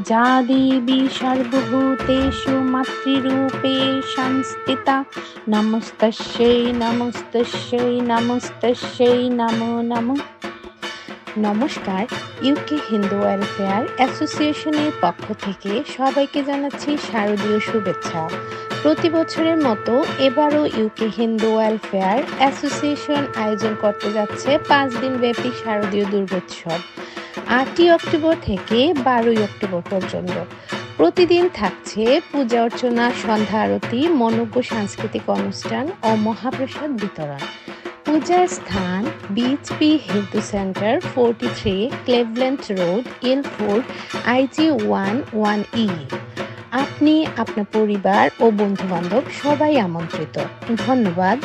যা দেবী সর্বভূতেষু মাতৃরূপে সংস্থিতা নমস্তস্যৈ নমস্তস্যৈ নমস্তস্যৈ নমো নমঃ। নমস্কার, ইউকে হিন্দু ওয়েলফেয়ার অ্যাসোসিয়েশনের পক্ষ থেকে সবাইকে জানাচ্ছি শারদীয় শুভেচ্ছা। প্রতি বছরের মতো এবারও ইউকে হিন্দু ওয়েলফেয়ার অ্যাসোসিয়েশন আয়োজন করতে যাচ্ছে 5 দিন ব্যাপী শারদীয় দুর্গোৎসব 8ই অক্টোবর থেকে 12ই অক্টোবর পর্যন্ত। প্রতিদিন থাকছে পূজা অর্চনা, সন্ধ্যা আরতি, মনোজ্ঞ সাংস্কৃতিক অনুষ্ঠান ও মহাপ্রসাদ বিতরণ। পূজার স্থান VHP Hindu centre, 43 Cleveland road, Ilford, IG 11E। আপনি, আপনার পরিবার ও বন্ধু বান্ধব সবাই আমন্ত্রিত। ধন্যবাদ।